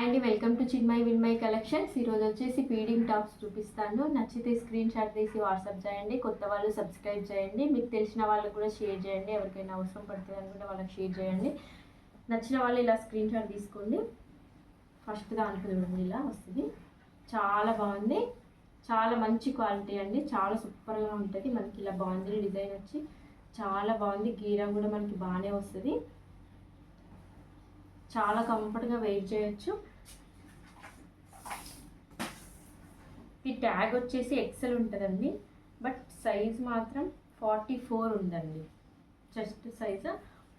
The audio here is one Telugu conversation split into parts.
అండి, వెల్కమ్ టు చిన్మయి విన్మయి కలెక్షన్స్. ఈరోజు వచ్చేసి ఫీడింగ్ టాప్స్ చూపిస్తాను. నచ్చితే స్క్రీన్ షాట్ తీసి వాట్సాప్ చేయండి. కొత్త వాళ్ళు సబ్స్క్రైబ్ చేయండి. మీకు తెలిసిన వాళ్ళకు కూడా షేర్ చేయండి. ఎవరికైనా అవసరం పడుతుంది అనుకుంటే వాళ్ళకి షేర్ చేయండి. నచ్చిన వాళ్ళు ఇలా స్క్రీన్ షాట్ తీసుకోండి. ఫస్ట్ దాంట్లో చూడండి, ఇలా వస్తుంది. చాలా బాగుంది, చాలా మంచి క్వాలిటీ అండి. చాలా సూపర్గా ఉంటుంది. మనకి ఇలా బాగుంది డిజైన్ వచ్చి చాలా బాగుంది. గీరా కూడా మనకి బాగానే వస్తుంది. చాలా కంఫర్ట్గా వెయిట్ చేయొచ్చు. ఈ ట్యాగ్ వచ్చేసి ఎక్సెల్ ఉంటుందండి, బట్ సైజ్ మాత్రం 44 ఉందండి. చెస్ట్ సైజ్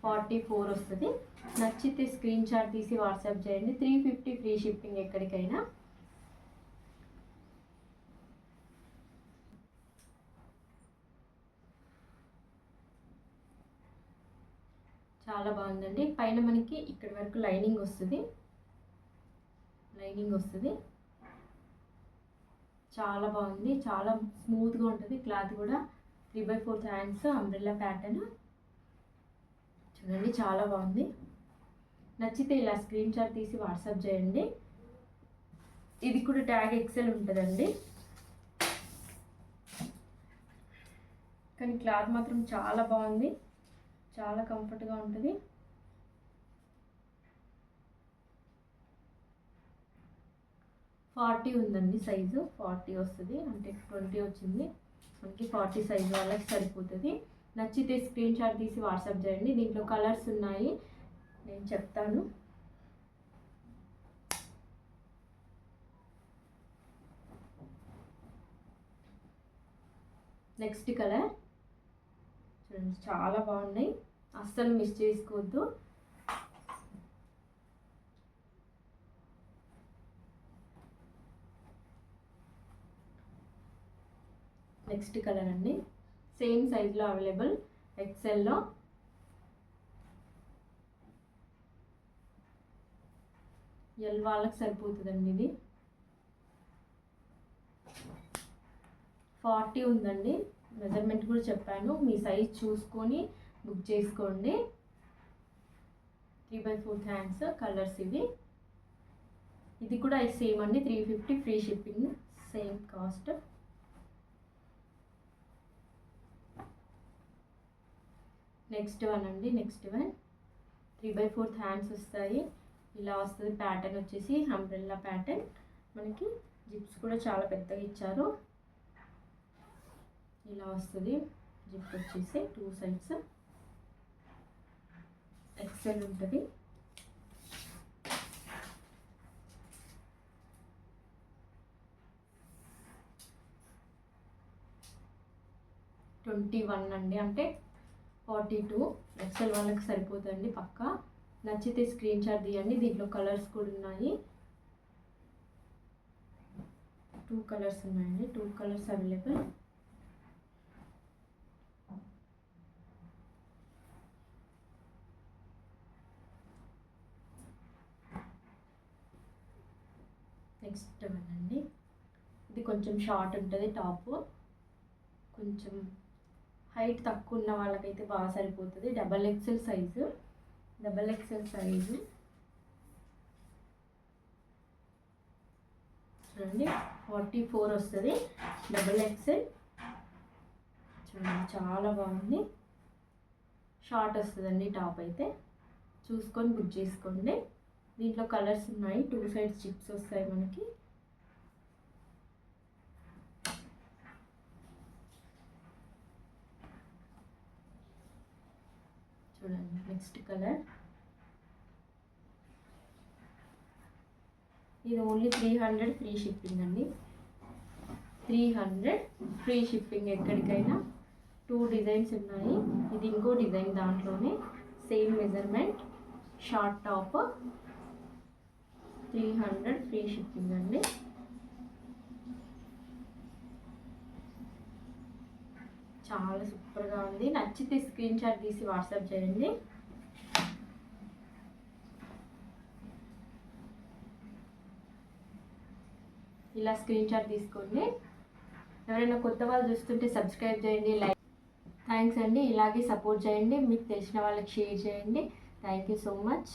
44 వస్తుంది. నచ్చితే స్క్రీన్ షాట్ తీసి వాట్సాప్ చేయండి. 350 ఫ్రీ షిప్పింగ్ ఎక్కడికైనా. చాలా బాగుందండి. పైన మనకి ఇక్కడ వరకు లైనింగ్ వస్తుంది. చాలా బాగుంది, చాలా స్మూత్గా ఉంటుంది. క్లాత్ కూడా 3/4 హ్యాండ్స్ అంబ్రెల్లా ప్యాటర్న్. చూడండి, చాలా బాగుంది. నచ్చితే ఇలా స్క్రీన్ షాట్ తీసి వాట్సాప్ చేయండి. ఇది కూడా ట్యాగ్ ఎక్సెల్ ఉంటుందండి, కానీ క్లాత్ మాత్రం చాలా బాగుంది. చాలా కంఫర్ట్గా ఉంటుంది. ఫార్టీ ఉందండి సైజు. 40 వస్తుంది, అంటే 20 వచ్చింది మనకి. 40 సైజు వాళ్ళకి సరిపోతుంది. నచ్చితే స్క్రీన్ షాట్ తీసి వాట్సాప్ చేయండి. దీంట్లో కలర్స్ ఉన్నాయి, నేను చెప్తాను. నెక్స్ట్ కలర్ చూడండి, చాలా బాగున్నాయి. అస్సలు మిస్ చేసుకోవద్దు. నెక్స్ట్ కలర్ అండి, సేమ్ సైజులో అవైలబుల్ ఎక్సెల్లో. ఎల్ వాళ్ళకి సరిపోతుందండి. ఇది 40 ఉందండి. మెజర్మెంట్ కూడా చెప్పాను, మీ సైజ్ చూసుకొని బుక్ చేసుకోండి. 3/4 హ్యాండ్స్ కలర్స్ ఇవి. ఇది కూడా సేమ్ అండి, 350 free shipping, same cost. Next one అండి, నెక్స్ట్ వన్ 3/4 హ్యాండ్స్ వస్తాయి. ఇలా వస్తుంది. ప్యాటర్న్ వచ్చేసి అంబ్రెల్లా ప్యాటర్న్. మనకి జిప్స్ కూడా చాలా పెద్దగా ఇచ్చారు. ఇలా వస్తుంది జిప్ వచ్చేసి 2 సైడ్స్. ఎక్సెల్ ఉంటుంది. $21 అండి, అంటే 42. ఎక్సెల్ వాళ్ళకి సరిపోతుంది పక్కా. నచ్చితే స్క్రీన్ షాట్ తీయండి. దీంట్లో కలర్స్ కూడా ఉన్నాయి. 2 కలర్స్ ఉన్నాయండి, 2 కలర్స్ అవైలబుల్. నెక్స్ట్ వన్ అండి, ఇది కొంచెం షార్ట్ ఉంటుంది టాప్. కొంచెం హైట్ తక్కువ ఉన్న వాళ్ళకైతే బాగా సరిపోతుంది. XXL size. చూడండి, 44 వస్తుంది. XXL. చూడండి, చాలా బాగుంది. షార్ట్ వస్తుందండి టాప్ అయితే. చూసుకొని బుక్ చేసుకోండి. దీంట్లో కలర్స్ ఉన్నాయి. 2 సైడ్స్ జిప్స్ వస్తాయి మనకి. చూడండి, నెక్స్ట్ కలర్. ఇది ఓన్లీ 300 ఫ్రీ షిప్పింగ్ అండి. 300 ఫ్రీ షిప్పింగ్ ఎక్కడికైనా. 2 డిజైన్స్ ఉన్నాయి. ఇది ఇంకో డిజైన్, దాంట్లోనే same measurement, short top. 300 free shipping అండి. చాలా సూపర్గా ఉంది. నచ్చితే స్క్రీన్ షాట్ తీసి వాట్సాప్ చేయండి. ఇలా స్క్రీన్ షాట్ తీసుకోండి. ఎవరైనా కొత్త వాళ్ళు చూస్తుంటే సబ్స్క్రైబ్ చేయండి, లైక్. థ్యాంక్స్ అండి. ఇలాగే సపోర్ట్ చేయండి. మీకు తెలిసిన వాళ్ళకి షేర్ చేయండి. Thank you so much.